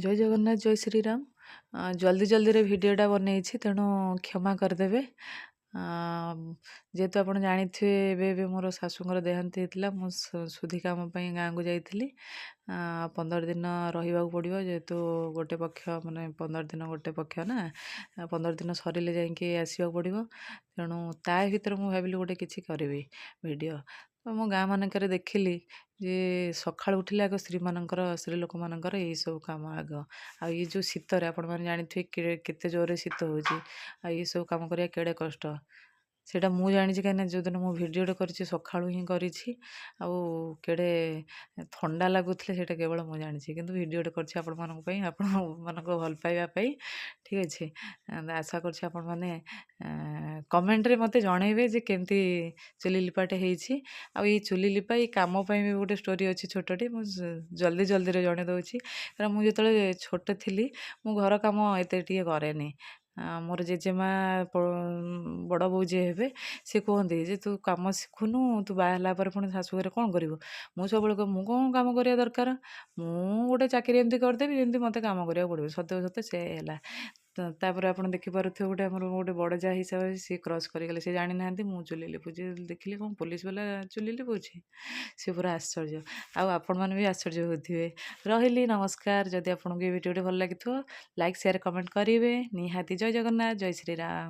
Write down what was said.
ଜୟ ଜଗନ୍ନାଥ ଜୟ ଶ୍ରୀରାମ। ଜଲ୍ଦି ଜଲ୍ଦିରେ ଭିଡ଼ିଓଟା ବନେଇଛି ତେଣୁ କ୍ଷମା କରିଦେବେ। ଯେହେତୁ ଆପଣ ଜାଣିଥିବେ ଏବେ ଏବେ ମୋର ଶାଶୁଙ୍କର ଦେହାନ୍ତ ହେଇଥିଲା, ମୁଁ ସୁଧି କାମ ପାଇଁ ଗାଁକୁ ଯାଇଥିଲି। 15 ଦିନ ରହିବାକୁ ପଡ଼ିବ, ଯେହେତୁ ଗୋଟେ ପକ୍ଷ ମାନେ 15 ଦିନ ଗୋଟେ ପକ୍ଷ ନା, 15 ଦିନ ସରିଲେ ଯାଇକି ଆସିବାକୁ ପଡ଼ିବ। ତେଣୁ ତା ଭିତରେ ମୁଁ ଭାବିଲି ଗୋଟେ କିଛି କରିବି ଭିଡ଼ିଓ। ତ ମୁଁ ଗାଁ ମାନଙ୍କରେ ଦେଖିଲି ଯେ ସକାଳୁ ଉଠିଲେ ଆଗ ସ୍ତ୍ରୀ ଲୋକମାନଙ୍କର ଏଇସବୁ କାମ ଆଗ। ଆଉ ଏଇ ଯେଉଁ ଶୀତରେ ଆପଣମାନେ ଜାଣିଥିବେ କେତେ ଜୋରରେ ଶୀତ ହେଉଛି, ଆଉ ଏଇସବୁ କାମ କରିବା କେଡ଼େ କଷ୍ଟ ସେଇଟା ମୁଁ ଜାଣିଛି। କାହିଁକିନା ଯେଉଁଦିନ ମୁଁ ଭିଡ଼ିଓଟେ କରିଛି ସକାଳୁ ହିଁ କରିଛି, ଆଉ କେଡ଼େ ଥଣ୍ଡା ଲାଗୁଥିଲେ ସେଇଟା କେବଳ ମୁଁ ଜାଣିଛି। କିନ୍ତୁ ଭିଡ଼ିଓଟେ କରିଛି ଆପଣମାନଙ୍କ ପାଇଁ, ଆପଣମାନଙ୍କ ଭଲ ପାଇବା ପାଇଁ। ଠିକ୍ ଅଛି, ଆଶା କରୁଛି ଆପଣମାନେ କମେଣ୍ଟରେ ମୋତେ ଜଣେଇବେ ଯେ କେମିତି ଚୁଲି ଲିପାଟେ ହେଇଛି। ଆଉ ଏଇ ଚୁଲି ଲିପା ଏଇ କାମ ପାଇଁ ବି ଗୋଟେ ଷ୍ଟୋରି ଅଛି ଛୋଟଟି, ମୁଁ ଜଲ୍ଦି ଜଲ୍ଦିରେ ଜଣେଇ ଦେଉଛି। କାରଣ ମୁଁ ଯେତେବେଳେ ଛୋଟ ଥିଲି ମୁଁ ଘର କାମ ଏତେ ଟିକେ କରେନି। ମୋର ଜେଜେମା ବଡ଼ ବୋଉ ଯିଏ ହେବେ ସେ କୁହନ୍ତି ଯେ ତୁ କାମ ଶିଖୁନୁ, ତୁ ବାହା ହେଲା ପରେ ପୁଣି ଶାଶୁ ଘରେ କ'ଣ କରିବୁ। ମୁଁ ସବୁବେଳେ କହ ମୁଁ କ'ଣ କାମ କରିବା ଦରକାର, ମୁଁ ଗୋଟେ ଚାକିରି ଏମିତି କରିଦେବି ଯେମିତି ମୋତେ କାମ କରିବାକୁ ପଡ଼ିବ। ସତ୍ୟ ସତ୍ୟ ସେ ହେଲା। ତାପରେ ଆପଣ ଦେଖିପାରୁଥିବେ ଗୋଟେ ଆମର ଗୋଟେ ବଡ଼ ଯାଆ ହିସାବରେ ସିଏ କ୍ରସ୍ କରିଗଲେ, ସେ ଜାଣିନାହାନ୍ତି ମୁଁ ଚୁଲି ଲିପୁଛି। ଦେଖିଲେ କ'ଣ ପୋଲିସ ବାଲା ଚୁଲି ଲିପୁଛି, ସେ ପୁରା ଆଶ୍ଚର୍ଯ୍ୟ। ଆଉ ଆପଣମାନେ ବି ଆଶ୍ଚର୍ଯ୍ୟ ହେଉଥିବେ। ରହିଲି, ନମସ୍କାର। ଯଦି ଆପଣଙ୍କୁ ଏ ଭିଡ଼ିଓଟି ଭଲ ଲାଗିଥିବ ଲାଇକ୍ ସେୟାର କମେଣ୍ଟ କରିବେ ନିହାତି। ଜୟ ଜଗନ୍ନାଥ ଜୟ ଶ୍ରୀରାମ।